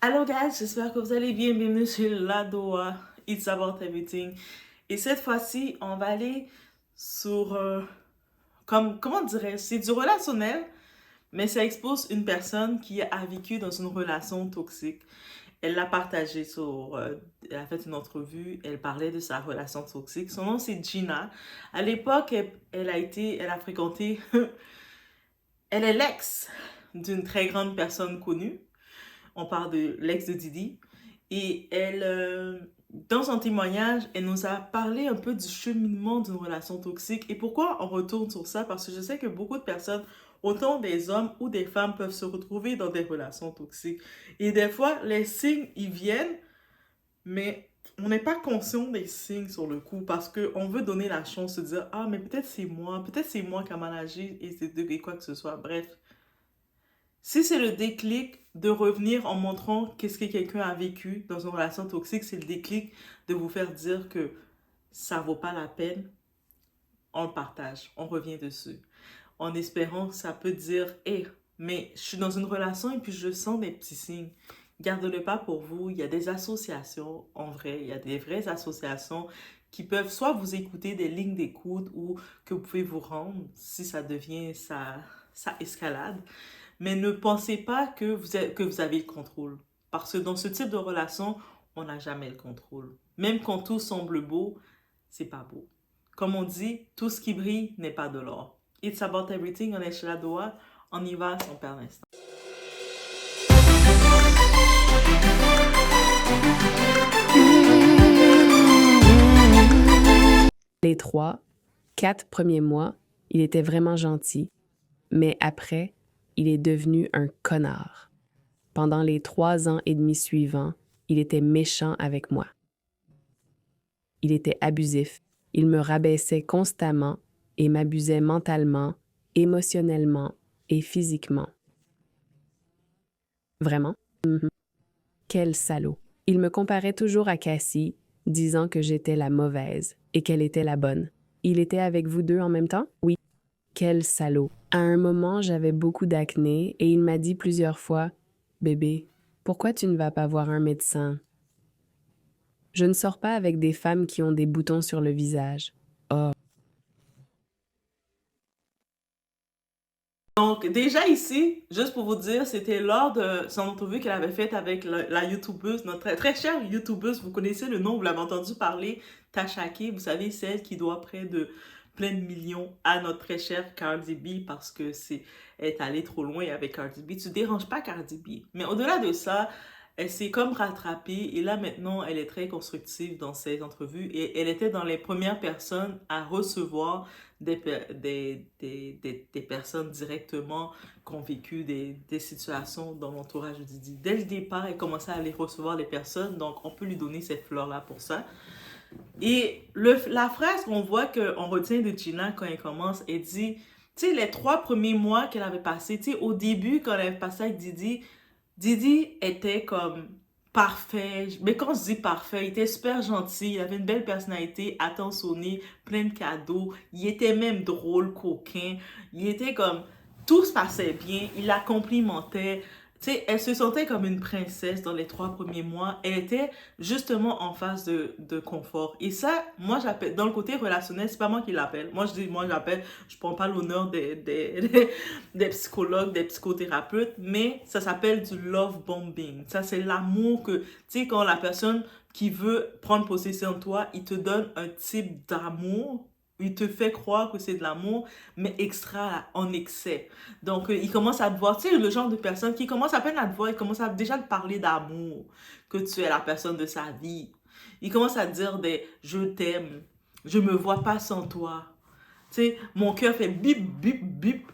Hello guys, j'espère que vous allez bien. Bienvenue sur Ladoa, It's About Everything. Et cette fois-ci, on va aller sur, comment dirais-je, c'est du relationnel, mais ça expose une personne qui a vécu dans une relation toxique. Elle l'a partagé elle a fait une entrevue, elle parlait de sa relation toxique. Son nom c'est Gina. À l'époque, elle a fréquenté, elle est l'ex d'une très grande personne connue. On parle de l'ex de Didi. Et dans son témoignage, elle nous a parlé un peu du cheminement d'une relation toxique. Et pourquoi on retourne sur ça? Parce que je sais que beaucoup de personnes, autant des hommes ou des femmes, peuvent se retrouver dans des relations toxiques. Et des fois, les signes, ils viennent, mais on n'est pas conscient des signes sur le coup parce qu'on veut donner la chance de dire, ah, mais peut-être c'est moi qui a mal agi et quoi que ce soit. Bref, si c'est le déclic de revenir en montrant qu'est-ce que quelqu'un a vécu dans une relation toxique, c'est le déclic de vous faire dire que ça vaut pas la peine, on le partage, on revient dessus. En espérant que ça peut dire, hé, mais je suis dans une relation et puis je sens des petits signes. Gardez-le pas pour vous. Il y a des associations, en vrai, il y a des vraies associations qui peuvent soit vous écouter des lignes d'écoute ou que vous pouvez vous rendre si ça escalade. Mais ne pensez pas que vous avez le contrôle. Parce que dans ce type de relation, on n'a jamais le contrôle. Même quand tout semble beau, c'est pas beau. Comme on dit, tout ce qui brille n'est pas de l'or. It's about everything, on est chez la Doha. On y va sans perdre l'instant. Les 4 premiers mois, il était vraiment gentil, mais après, il est devenu un connard. Pendant les 3 ans et demi suivants, il était méchant avec moi. Il était abusif. Il me rabaissait constamment et m'abusait mentalement, émotionnellement et physiquement. Vraiment? Quel salaud. Il me comparait toujours à Cassie, disant que j'étais la mauvaise et qu'elle était la bonne. Il était avec vous deux en même temps? Oui. Quel salaud. À un moment, j'avais beaucoup d'acné et il m'a dit plusieurs fois, « Bébé, pourquoi tu ne vas pas voir un médecin? » Je ne sors pas avec des femmes qui ont des boutons sur le visage. Oh. Donc, déjà ici, juste pour vous dire, c'était lors de son entrevue qu'elle avait faite avec la YouTubeuse, notre très, très chère YouTubeuse. Vous connaissez le nom, vous l'avez entendu parler, Tashake. Vous savez, celle qui doit près de plein de millions à notre très chère Cardi B parce que elle est allée trop loin avec Cardi B. Tu déranges pas Cardi B. Mais au-delà de ça, elle s'est comme rattrapée et là maintenant, elle est très constructive dans ses entrevues et elle était dans les premières personnes à recevoir des personnes directement qui ont vécu des situations dans l'entourage de Didi. Dès le départ, elle commençait à aller recevoir les personnes, donc on peut lui donner cette fleur-là pour ça. Et la phrase qu'on voit qu'on retient de Gina quand elle commence, elle dit, tu sais, les 3 premiers mois qu'elle avait passé, tu sais, au début, quand elle avait passé avec Didi, Didi était comme parfait. Mais quand je dis parfait, il était super gentil, il avait une belle personnalité, attentionné, plein de cadeaux. Il était même drôle, coquin. Il était comme... Tout se passait bien, il la complimentait. Tu sais, elle se sentait comme une princesse dans les 3 premiers mois. Elle était justement en phase de confort. Et ça, moi, j'appelle, dans le côté relationnel, c'est pas moi qui l'appelle. Moi, je dis, moi, j'appelle, je prends pas l'honneur des psychologues, des psychothérapeutes, mais ça s'appelle du love bombing. Ça, c'est l'amour que, tu sais, quand la personne qui veut prendre possession de toi, il te donne un type d'amour, il te fait croire que c'est de l'amour, mais extra, en excès. Donc, il commence à te voir, tu sais, le genre de personne qui commence à peine à te voir, il commence à déjà te parler d'amour, que tu es la personne de sa vie. Il commence à te dire des je t'aime, je me vois pas sans toi. Tu sais, mon cœur fait bip, bip, bip.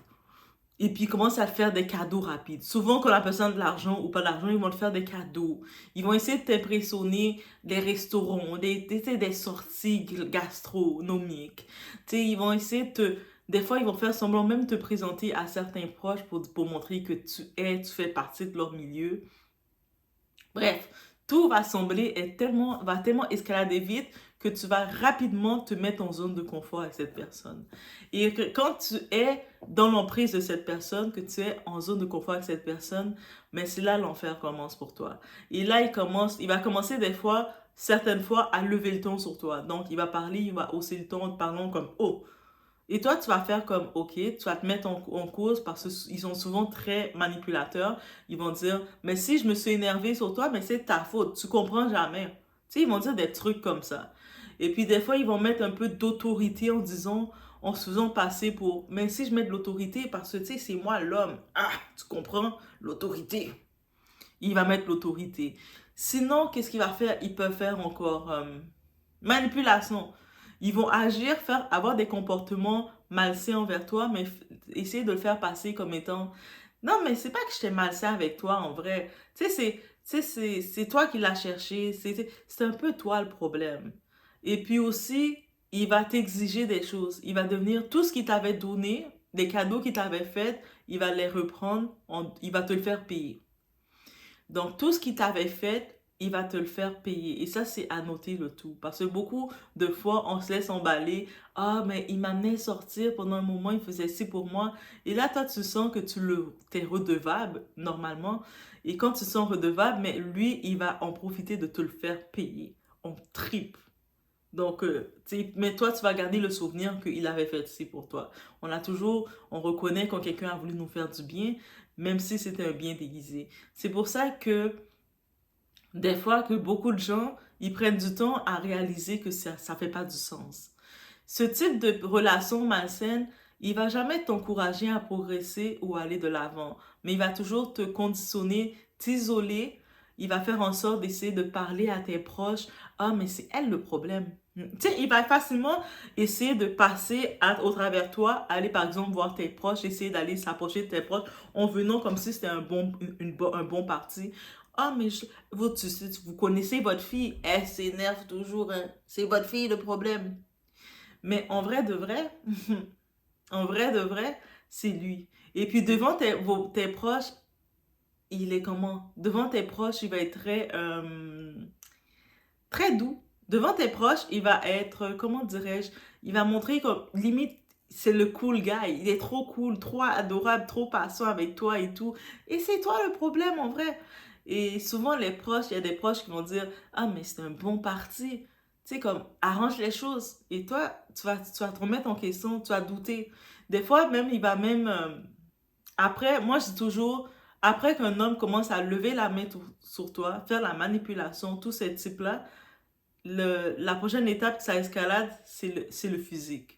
Et puis, ils commencent à te faire des cadeaux rapides. Souvent, quand la personne a de l'argent ou pas d'argent, ils vont te faire des cadeaux. Ils vont essayer de t'impressionner des restaurants, des sorties gastronomiques. Tu sais, ils vont essayer de te... Des fois, ils vont faire semblant même de te présenter à certains proches pour montrer que tu fais partie de leur milieu. Bref, tout va sembler va tellement escalader vite que tu vas rapidement te mettre en zone de confort avec cette personne. Et que quand tu es dans l'emprise de cette personne, que tu es en zone de confort avec cette personne, mais c'est là l'enfer commence pour toi. Et là, il va commencer des fois, certaines fois, à lever le ton sur toi. Donc, il va parler, il va hausser le ton en te parlant comme «Oh». Et toi, tu vas faire comme «Ok», tu vas te mettre en cause parce qu'ils sont souvent très manipulateurs. Ils vont dire «Mais si je me suis énervé sur toi, mais c'est ta faute, tu comprends jamais». Tu sais, ils vont dire des trucs comme ça. Et puis des fois, ils vont mettre un peu d'autorité en disant, en se faisant passer pour «Mais si je mets de l'autorité, parce que tu sais, c'est moi l'homme». Ah, tu comprends? L'autorité. Il va mettre l'autorité. Sinon, qu'est-ce qu'il va faire? Ils peuvent faire encore manipulation. Ils vont agir, avoir des comportements malsains envers toi, mais essayer de le faire passer comme étant non, mais c'est pas que j'étais malsain avec toi en vrai. C'est toi qui l'as cherché. C'est un peu toi le problème. Et puis aussi, il va t'exiger des choses. Il va devenir tout ce qu'il t'avait donné, des cadeaux qu'il t'avait fait, il va les reprendre, il va te le faire payer. Donc, tout ce qu'il t'avait fait, il va te le faire payer. Et ça, c'est à noter le tout. Parce que beaucoup de fois, on se laisse emballer. Ah, mais il m'amenait sortir pendant un moment, il faisait ci pour moi. Et là, toi, tu sens que t'es redevable, normalement. Et quand tu sens redevable, mais lui, il va en profiter de te le faire payer. On triple. Donc, mais toi, tu vas garder le souvenir qu'il avait fait ci pour toi. On reconnaît quand quelqu'un a voulu nous faire du bien, même si c'était un bien déguisé. C'est pour ça que, des fois, que beaucoup de gens, ils prennent du temps à réaliser que ça fait pas du sens. Ce type de relation malsaine, il va jamais t'encourager à progresser ou à aller de l'avant, mais il va toujours te conditionner, t'isoler. Il va faire en sorte d'essayer de parler à tes proches. Ah, mais c'est elle le problème. Tu sais, il va facilement essayer de passer au travers toi, aller par exemple voir tes proches, essayer d'aller s'approcher de tes proches en venant comme si c'était un bon parti. Ah, mais vous connaissez votre fille, elle s'énerve toujours, hein. C'est votre fille le problème. Mais en vrai de vrai, en vrai de vrai, c'est lui. Et puis devant tes proches, il est comment? Devant tes proches, il va être très doux. Devant tes proches, il va être, comment dirais-je, il va montrer comme, limite, c'est le cool guy. Il est trop cool, trop adorable, trop patient avec toi et tout. Et c'est toi le problème, en vrai. Et souvent, les proches, il y a des proches qui vont dire, ah, mais c'est un bon parti. Tu sais, comme, arrange les choses. Et toi, tu vas te remettre en question, tu vas douter. Des fois, même, il va même, après, moi, je dis toujours, après qu'un homme commence à lever la main sur toi, faire la manipulation, tous ces types-là, la prochaine étape que ça escalade, c'est le physique.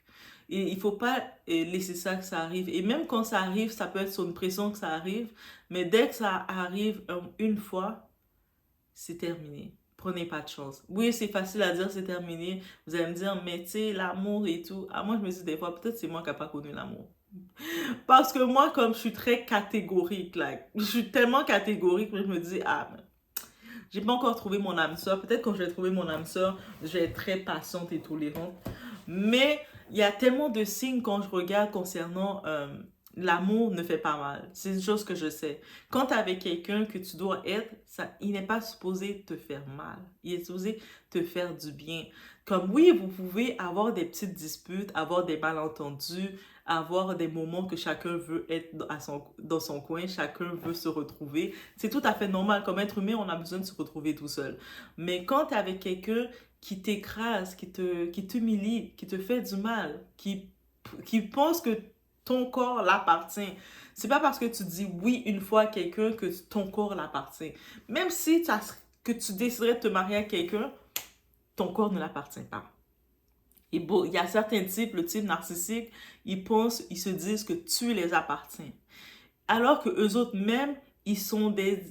Et il faut pas laisser ça que ça arrive. Et même quand ça arrive, ça peut être sur une pression que ça arrive. Mais dès que ça arrive une fois, c'est terminé. Prenez pas de chance. Oui, c'est facile à dire, c'est terminé. Vous allez me dire, mais tu sais, l'amour et tout. Ah, moi, je me dis des fois, peut-être c'est moi qui n'ai pas connu l'amour. Parce que moi, comme je suis très catégorique, là, je suis tellement catégorique que je me dis, ah, j'ai pas encore trouvé mon âme sœur. Peut-être quand je vais trouver mon âme sœur, je vais être très patiente et tolérante. Mais il y a tellement de signes quand je regarde concernant l'amour ne fait pas mal. C'est une chose que je sais. Quand tu es avec quelqu'un que tu dois être, il n'est pas supposé te faire mal. Il est supposé te faire du bien. Comme oui, vous pouvez avoir des petites disputes, avoir des malentendus, avoir des moments que chacun veut être dans son coin, chacun veut se retrouver. C'est tout à fait normal. Comme être humain, on a besoin de se retrouver tout seul. Mais quand tu es avec quelqu'un qui t'écrase, qui t'humilie, qui te fait du mal, qui pense que ton corps l'appartient. C'est pas parce que tu dis oui une fois à quelqu'un que ton corps l'appartient. Même si que tu déciderais de te marier à quelqu'un, ton corps ne l'appartient pas. Et bon, il y a certains types, le type narcissique, ils se disent que tu les appartiens. Alors que eux autres même, ils sont des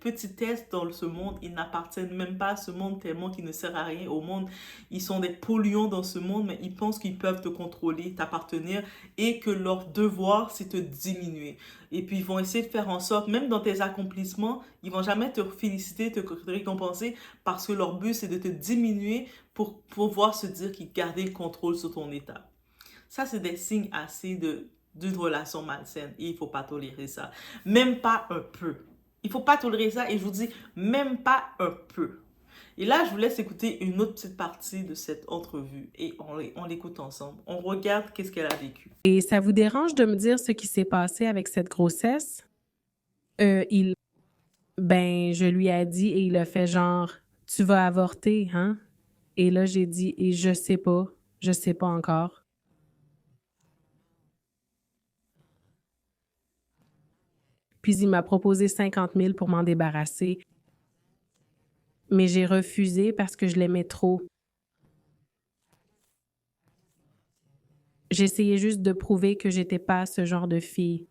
petitesses dans ce monde. Ils n'appartiennent même pas à ce monde tellement qu'ils ne servent à rien au monde. Ils sont des polluants dans ce monde, mais ils pensent qu'ils peuvent te contrôler, t'appartenir et que leur devoir, c'est te diminuer. Et puis, ils vont essayer de faire en sorte, même dans tes accomplissements, ils vont jamais te féliciter, te récompenser parce que leur but, c'est de te diminuer pour pouvoir se dire qu'ils gardaient le contrôle sur ton état. Ça, c'est des signes assez d'une relation malsaine et il ne faut pas tolérer ça. Même pas un peu. Il ne faut pas tolérer ça et je vous dis, même pas un peu. Et là, je vous laisse écouter une autre petite partie de cette entrevue et on l'écoute ensemble. On regarde qu'est-ce qu'elle a vécu. Et ça vous dérange de me dire ce qui s'est passé avec cette grossesse? Je lui ai dit et il a fait genre, tu vas avorter, hein? Et là, j'ai dit, et je sais pas encore. Puis il m'a proposé 50 000 pour m'en débarrasser. Mais j'ai refusé parce que je l'aimais trop. J'essayais juste de prouver que j'étais pas ce genre de fille.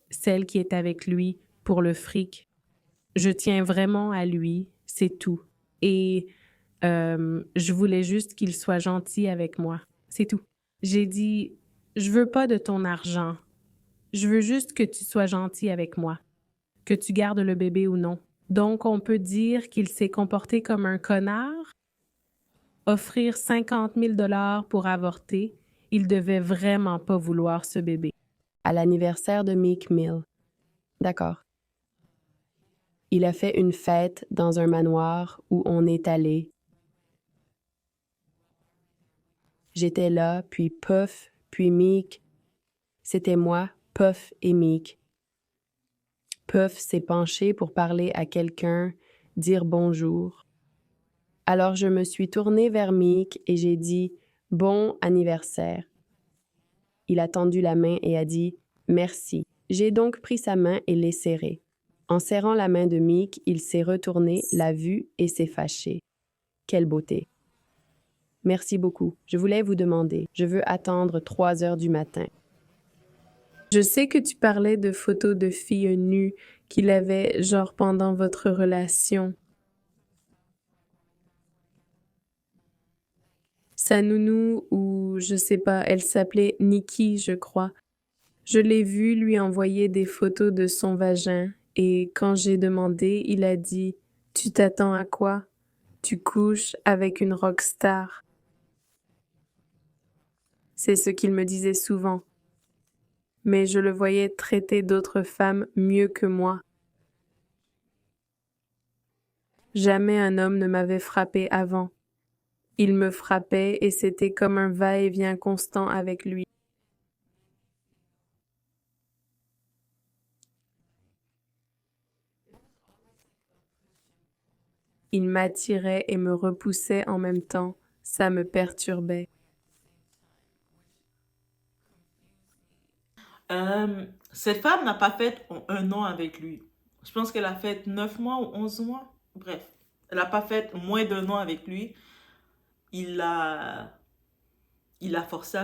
Celle qui est avec lui pour le fric. Je tiens vraiment à lui, c'est tout. Et je voulais juste qu'il soit gentil avec moi, c'est tout. J'ai dit, je veux pas de ton argent. Je veux juste que tu sois gentil avec moi, que tu gardes le bébé ou non. Donc, on peut dire qu'il s'est comporté comme un connard. Offrir 50 000 pour avorter, il devait vraiment pas vouloir ce bébé. À l'anniversaire de Meek Mill. D'accord. Il a fait une fête dans un manoir où on est allé. J'étais là, puis Puff, puis Meek. C'était moi, Puff et Meek. Puff s'est penché pour parler à quelqu'un, dire bonjour. Alors je me suis tournée vers Meek et j'ai dit « Bon anniversaire ». Il a tendu la main et a dit « Merci ». J'ai donc pris sa main et l'ai serrée. En serrant la main de Meek, il s'est retourné, l'a vue et s'est fâché. Quelle beauté. Merci beaucoup. Je voulais vous demander, je veux attendre 3 heures du matin. Je sais que tu parlais de photos de filles nues qu'il avait, genre pendant votre relation. Sa nounou, ou je sais pas, elle s'appelait Nikki, je crois. Je l'ai vu lui envoyer des photos de son vagin, et quand j'ai demandé, il a dit « Tu t'attends à quoi? Tu couches avec une rockstar. » C'est ce qu'il me disait souvent. Mais je le voyais traiter d'autres femmes mieux que moi. Jamais un homme ne m'avait frappé avant. Il me frappait et c'était comme un va-et-vient constant avec lui. Il m'attirait et me repoussait en même temps. Ça me perturbait. Cette femme n'a pas fait un an avec lui. Je pense qu'elle a fait 9 mois ou 11 mois. Bref, elle n'a pas fait moins d'un an avec lui. Il l'a forcé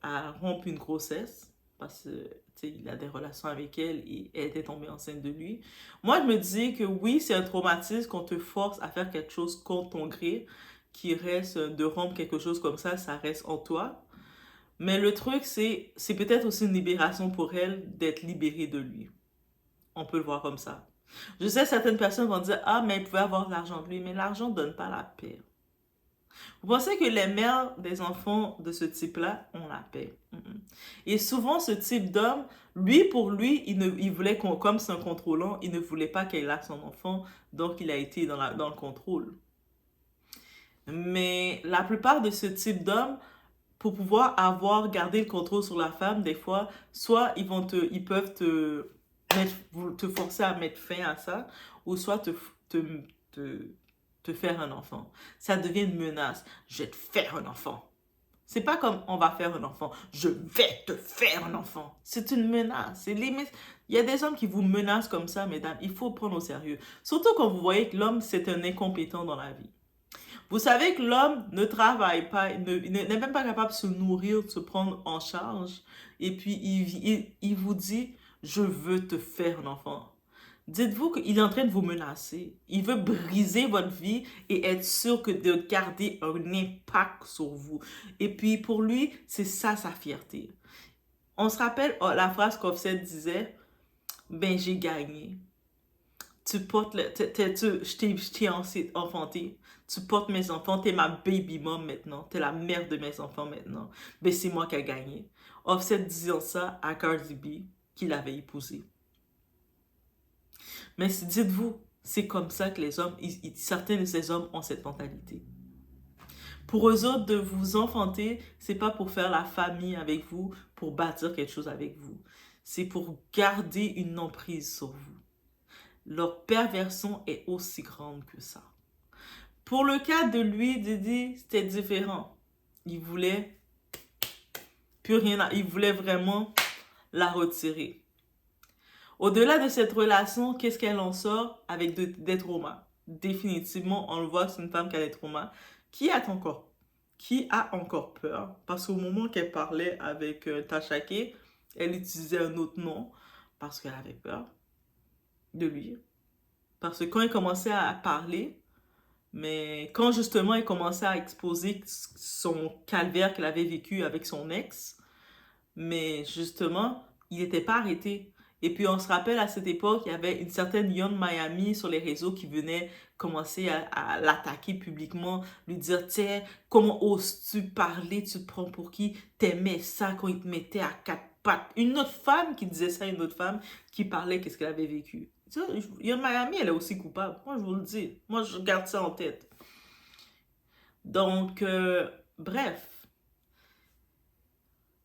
à rompre une grossesse parce que il a des relations avec elle et elle était tombée enceinte de lui. Moi, je me dis que oui, c'est un traumatisme qu'on te force à faire quelque chose contre ton gré, qui reste de rompre quelque chose comme ça reste en toi. Mais le truc, c'est peut-être aussi une libération pour elle d'être libérée de lui. On peut le voir comme ça. Je sais, certaines personnes vont dire, ah, mais elle pouvait avoir de l'argent de lui, mais l'argent ne donne pas la paix. Vous pensez que les mères des enfants de ce type-là ont la paix? Et souvent, ce type d'homme, pour lui, il voulait, comme c'est un contrôlant, il ne voulait pas qu'elle ait son enfant, donc il a été dans le contrôle. Mais la plupart de ce type d'hommes, pour pouvoir garder le contrôle sur la femme, des fois, soit ils peuvent te forcer à mettre fin à ça, ou soit te, te faire un enfant. Ça devient une menace. Je vais te faire un enfant. C'est pas comme on va faire un enfant. Je vais te faire un enfant. C'est une menace. C'est limite. Il y a des hommes qui vous menacent comme ça, mesdames. Il faut prendre au sérieux. Surtout quand vous voyez que l'homme, c'est un incompétent dans la vie. Vous savez que l'homme ne travaille pas, il n'est même pas capable de se nourrir, de se prendre en charge. Et puis, il vous dit, je veux te faire un enfant. Dites-vous qu'il est en train de vous menacer. Il veut briser votre vie et être sûr que de garder un impact sur vous. Et puis, pour lui, c'est ça sa fierté. On se rappelle la phrase qu'Offset disait, ben j'ai gagné. Tu portes je t'ai enfanté. Tu portes mes enfants. T'es ma baby mom maintenant. T'es la mère de mes enfants maintenant. Ben, c'est moi qui ai gagné. Offset disant ça à Cardi B, qu'il avait épousé. Mais dites-vous, c'est comme ça que les hommes, certains de ces hommes ont cette mentalité. Pour eux autres, de vous enfanter, c'est pas pour faire la famille avec vous, pour bâtir quelque chose avec vous. C'est pour garder une emprise sur vous. Leur perversion est aussi grande que ça. Pour le cas de lui, Didi, c'était différent. Il voulait plus rien, il voulait vraiment la retirer. Au-delà de cette relation, qu'est-ce qu'elle en sort avec des traumas? Définitivement, on le voit, c'est une femme qui a des traumas. Qui a encore peur? Parce qu'au moment qu'elle parlait avec Tasha K, elle utilisait un autre nom parce qu'elle avait peur de lui. Parce que quand elle commençait à parler, mais quand justement elle commençait à exposer son calvaire qu'elle avait vécu avec son ex, mais justement, il n'était pas arrêté. Et puis on se rappelle à cette époque, il y avait une certaine Young Miami sur les réseaux qui venait commencer à l'attaquer publiquement, lui dire, tiens, comment oses-tu parler, tu te prends pour qui? T'aimais ça quand il te mettait à quatre pattes. Une autre femme qui disait ça, une autre femme qui parlait qu'est-ce qu'elle avait vécu. Young Miami, elle est aussi coupable. Moi, je vous le dis. Moi, je garde ça en tête. Donc, bref.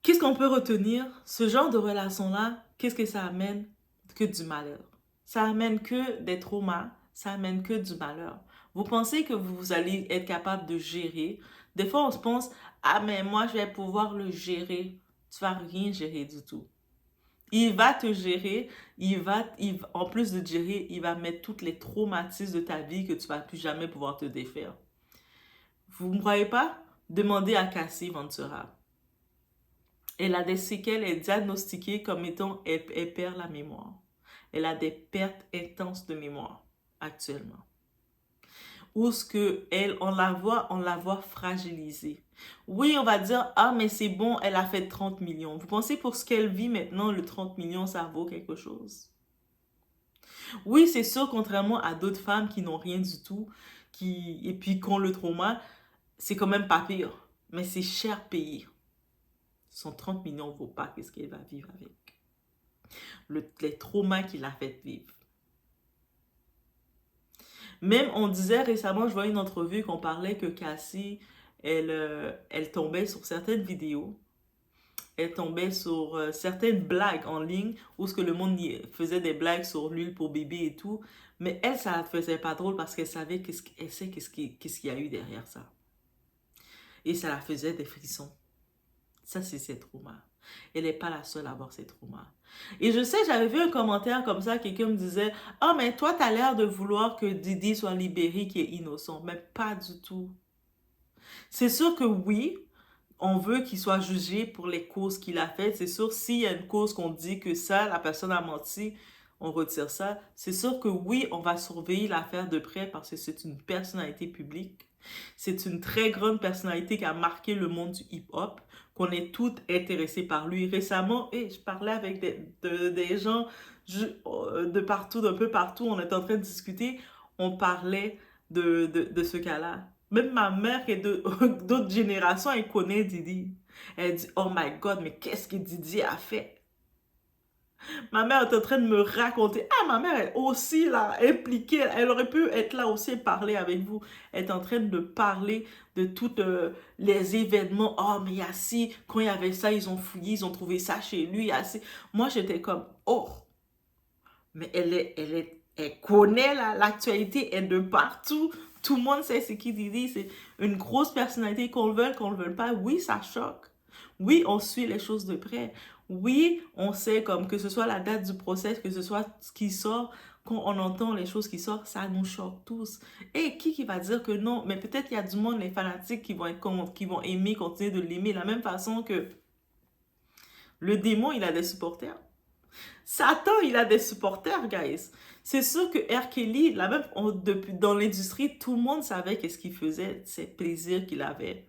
Qu'est-ce qu'on peut retenir? Ce genre de relation-là, qu'est-ce que ça amène? Que du malheur. Ça amène que des traumas, ça amène que du malheur. Vous pensez que vous allez être capable de gérer. Des fois, on se pense, ah, mais moi, je vais pouvoir le gérer. Tu vas rien gérer du tout. Il va te gérer, en plus de te gérer, il va mettre tous les traumatismes de ta vie que tu vas plus jamais pouvoir te défaire. Vous ne me croyez pas? Demandez à Cassie Ventura. Elle a des séquelles, elle est diagnostiquée comme étant, elle perd la mémoire. Elle a des pertes intenses de mémoire actuellement. Où ce que elle, on la voit fragilisée. Oui, on va dire, ah, mais c'est bon, elle a fait 30 millions. Vous pensez pour ce qu'elle vit maintenant, le 30 millions, ça vaut quelque chose? Oui, c'est sûr, contrairement à d'autres femmes qui n'ont rien du tout, et puis qui ont le trauma, c'est quand même pas pire. Mais c'est cher payé. Son 30 millions ne vaut pas ce qu'elle va vivre avec. Les traumas qu'il a fait vivre. Même, on disait récemment, je vois une entrevue qu'on parlait que Cassie, elle tombait sur certaines vidéos. Elle tombait sur certaines blagues en ligne où ce que le monde faisait des blagues sur l'huile pour bébé et tout. Mais elle, ça la faisait pas drôle parce qu'elle savait qu'est-ce qu'il y a eu derrière ça. Et ça la faisait des frissons. Ça, c'est ses traumas. Elle n'est pas la seule à avoir ces traumas. Et je sais, j'avais vu un commentaire comme ça, quelqu'un me disait, « Ah, mais toi, tu as l'air de vouloir que Didi soit libéré, qui est innocent. » Mais pas du tout. C'est sûr que oui, on veut qu'il soit jugé pour les causes qu'il a faites. C'est sûr, s'il y a une cause qu'on dit que ça, la personne a menti, on retire ça. C'est sûr que oui, on va surveiller l'affaire de près parce que c'est une personnalité publique. C'est une très grande personnalité qui a marqué le monde du hip-hop, qu'on est toutes intéressées par lui. Récemment, je parlais avec des gens de partout, d'un peu partout, on était en train de discuter, on parlait de ce cas-là. Même ma mère et d'autres générations, elle connaît Didi. Elle dit, oh my God, mais qu'est-ce que Didi a fait? Ma mère est en train de me raconter. Ah, ma mère est aussi là, impliquée. Elle aurait pu être là aussi et parler avec vous. Elle est en train de parler de tous les événements. Oh, mais Yassi, quand il y avait ça, ils ont fouillé, ils ont trouvé ça chez lui. Yassi. Moi, j'étais comme, oh. Mais elle connaît l'actualité, elle est de partout. Tout le monde sait ce qu'il dit. C'est une grosse personnalité, qu'on le veuille pas. Oui, ça choque. Oui, on suit les choses de près. Oui, on sait comme que ce soit la date du procès, que ce soit ce qui sort, quand on entend les choses qui sortent, ça nous choque tous. Et qui va dire que non? Mais peut-être qu'il y a du monde, les fanatiques, qui vont aimer, continuer de l'aimer, de la même façon que le démon, il a des supporters. Satan, il a des supporters, guys. C'est sûr que R. Kelly, dans l'industrie, tout le monde savait qu'est-ce qu'il faisait, ces plaisirs qu'il avait.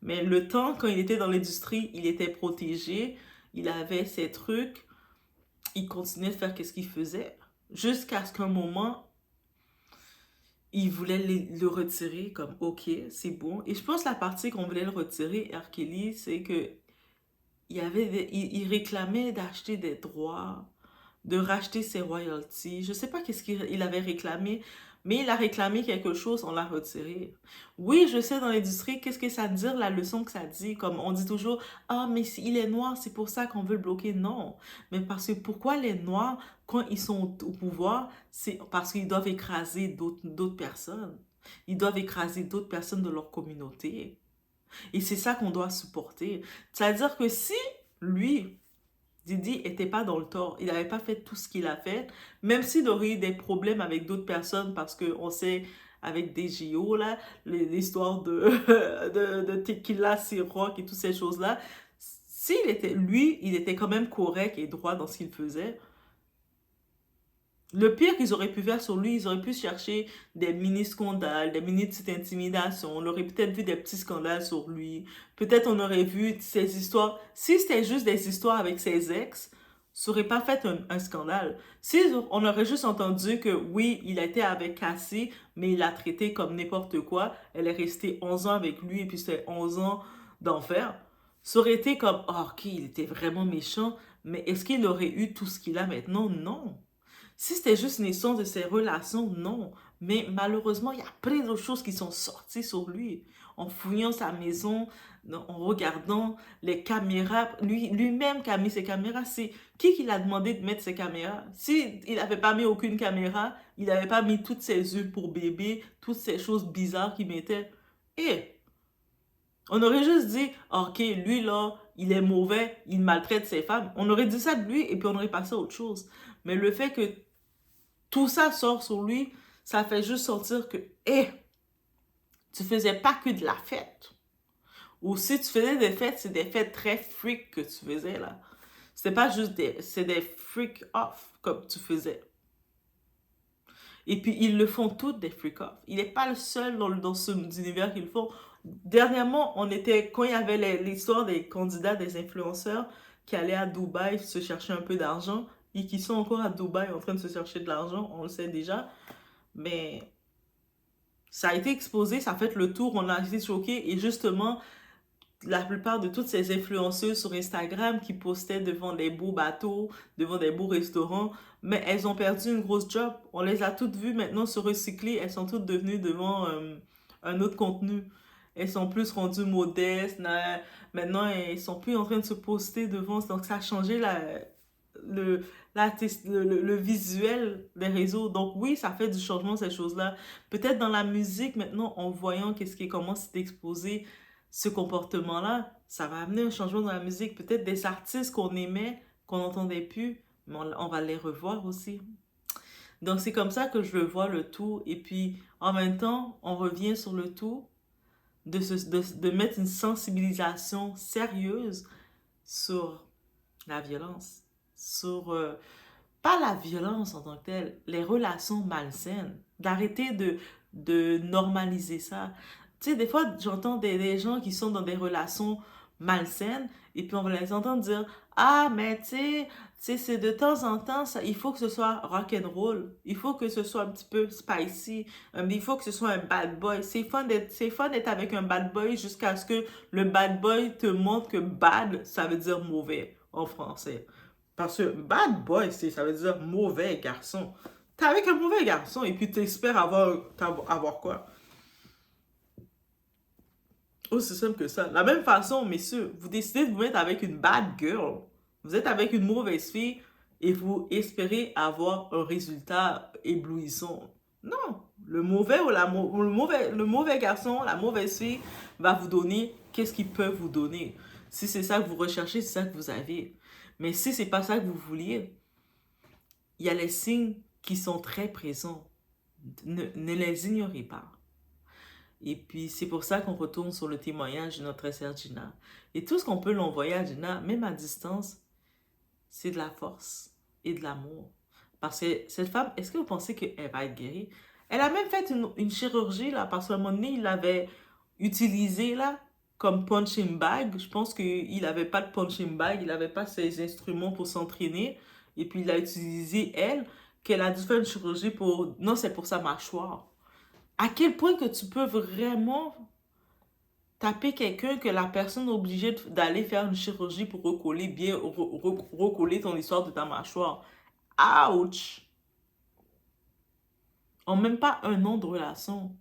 Mais le temps, quand il était dans l'industrie, il était protégé, il avait ses trucs, il continuait de faire qu'est-ce qu'il faisait, jusqu'à ce qu'un moment, il voulait le retirer comme ok, c'est bon. Et je pense que la partie qu'on voulait le retirer, R. Kelly, c'est que il réclamait d'acheter des droits, de racheter ses royalties. Je sais pas qu'est-ce qu'il avait réclamé, mais il a réclamé quelque chose, on l'a retiré. Oui, je sais dans l'industrie, qu'est-ce que ça veut dire, la leçon que ça dit, comme on dit toujours, ah, mais il est noir, c'est pour ça qu'on veut le bloquer. Non, mais parce que pourquoi les noirs, quand ils sont au pouvoir, c'est parce qu'ils doivent écraser d'autres personnes. Ils doivent écraser d'autres personnes de leur communauté. Et c'est ça qu'on doit supporter. C'est-à-dire que si lui, Didi, était pas dans le tort, il n'avait pas fait tout ce qu'il a fait, même s'il aurait eu des problèmes avec d'autres personnes, parce qu'on sait, avec des JO, là, l'histoire de Tequila, Ciroc et toutes ces choses-là, s'il était, lui, il était quand même correct et droit dans ce qu'il faisait. Le pire qu'ils auraient pu faire sur lui, ils auraient pu chercher des mini-scandales, des mini-petites intimidations. On aurait peut-être vu des petits scandales sur lui. Peut-être on aurait vu ces histoires. Si c'était juste des histoires avec ses ex, ça aurait pas fait un scandale. Si on aurait juste entendu que oui, il était avec Cassie, mais il l'a traité comme n'importe quoi. Elle est restée 11 ans avec lui et puis c'était 11 ans d'enfer. Ça aurait été comme, oh, ok, il était vraiment méchant, mais est-ce qu'il aurait eu tout ce qu'il a maintenant? Non. Si c'était juste une histoire de ses relations, non. Mais malheureusement, il y a plein d'autres choses qui sont sorties sur lui. En fouillant sa maison, en regardant les caméras, lui-même qui a mis ses caméras, c'est qui l'a demandé de mettre ses caméras? Si il n'avait pas mis aucune caméra, il n'avait pas mis toutes ses huiles pour bébé, toutes ces choses bizarres qu'il mettait. Et on aurait juste dit, ok, lui là, il est mauvais, il maltraite ses femmes. On aurait dit ça de lui et puis on aurait passé à autre chose. Mais le fait que tout ça sort sur lui, ça fait juste sentir que, hé, tu faisais pas que de la fête. Ou si tu faisais des fêtes, c'est des fêtes très freak que tu faisais là. C'est pas juste c'est des freak off comme tu faisais. Et puis ils le font toutes des freak off. Il n'est pas le seul dans ce univers qu'ils le font. Dernièrement, quand il y avait l'histoire des candidats, des influenceurs qui allaient à Dubaï se chercher un peu d'argent et qui sont encore à Dubaï en train de se chercher de l'argent, on le sait déjà. Mais ça a été exposé, ça a fait le tour, on a été choqués. Et justement, la plupart de toutes ces influenceuses sur Instagram qui postaient devant des beaux bateaux, devant des beaux restaurants, mais elles ont perdu une grosse job. On les a toutes vues maintenant se recycler. Elles sont toutes devenues devant un autre contenu. Elles sont plus rendues modestes. Maintenant, elles sont plus en train de se poster devant. Donc, ça a changé le, le visuel des réseaux. Donc oui, ça fait du changement, ces choses-là. Peut-être dans la musique, maintenant, en voyant comment c'est exposé ce comportement-là, ça va amener un changement dans la musique. Peut-être des artistes qu'on aimait, qu'on n'entendait plus, mais on va les revoir aussi. Donc c'est comme ça que je vois le tout. Et puis en même temps, on revient sur le tout de mettre une sensibilisation sérieuse sur la violence, sur pas la violence en tant que telle, les relations malsaines, d'arrêter de normaliser ça. Tu sais, des fois, j'entends des gens qui sont dans des relations malsaines et puis on va les entendre dire, ah, mais c'est de temps en temps, ça, il faut que ce soit rock and roll, il faut que ce soit un petit peu spicy, il faut que ce soit un bad boy. C'est fun d'être avec un bad boy jusqu'à ce que le bad boy te montre que bad, ça veut dire mauvais en français. Parce que bad boy, ça veut dire mauvais garçon. T'es avec un mauvais garçon et puis t'espères avoir quoi? Aussi simple que ça. La même façon, messieurs, vous décidez de vous mettre avec une bad girl. Vous êtes avec une mauvaise fille et vous espérez avoir un résultat éblouissant. Non. Le mauvais ou le mauvais garçon, la mauvaise fille va vous donner qu'est-ce qu'ils peuvent vous donner. Si c'est ça que vous recherchez, c'est ça que vous avez. Mais si c'est pas ça que vous vouliez, il y a les signes qui sont très présents. Ne les ignorez pas. Et puis, c'est pour ça qu'on retourne sur le témoignage de notre sœur Gina. Et tout ce qu'on peut l'envoyer à Gina, même à distance, c'est de la force et de l'amour. Parce que cette femme, est-ce que vous pensez qu'elle va être guérie? Elle a même fait une chirurgie, là, parce qu'à un moment donné, il l'avait utilisée, là, comme punching bag. Je pense qu'il n'avait pas de punching bag, il n'avait pas ses instruments pour s'entraîner. Et puis, il a utilisé, elle, qu'elle a dû faire une chirurgie pour... Non, c'est pour sa mâchoire. À quel point que tu peux vraiment taper quelqu'un que la personne est obligée d'aller faire une chirurgie pour recoller bien, recoller ton histoire de ta mâchoire. Ouch! En même pas un an de relation.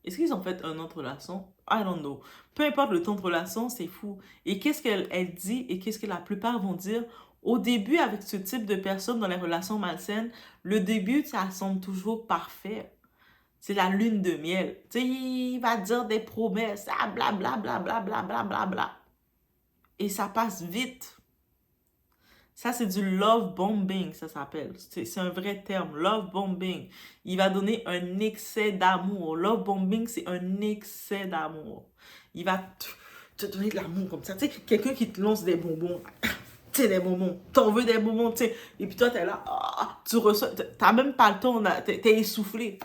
Est-ce qu'ils ont fait un an de relation? I don't know. Peu importe le temps de relation, c'est fou. Et qu'est-ce qu'elle dit et qu'est-ce que la plupart vont dire? Au début, avec ce type de personnes dans les relations malsaines, le début, ça semble toujours parfait. C'est la lune de miel. Tu sais, il va dire des promesses, blablabla, blablabla, bla. Et ça passe vite. Ça, c'est du love bombing, ça s'appelle. C'est un vrai terme, love bombing. Il va donner un excès d'amour. Love bombing, c'est un excès d'amour. Il va te donner de l'amour comme ça. Tu sais, quelqu'un qui te lance des bonbons. Tu sais, des bonbons. T'en veux des bonbons, tu sais. Et puis toi, t'es là, tu reçois. T'as même pas le temps, t'es essoufflé.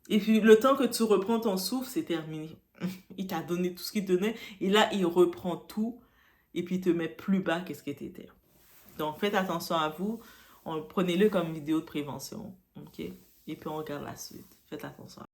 Et puis le temps que tu reprends ton souffle, c'est terminé. Il t'a donné tout ce qu'il te donnait. Et là, il reprend tout. Et puis il te met plus bas que ce que t'étais. Donc, faites attention à vous. Prenez-le comme vidéo de prévention. OK? Et puis, on regarde la suite. Faites attention à vous.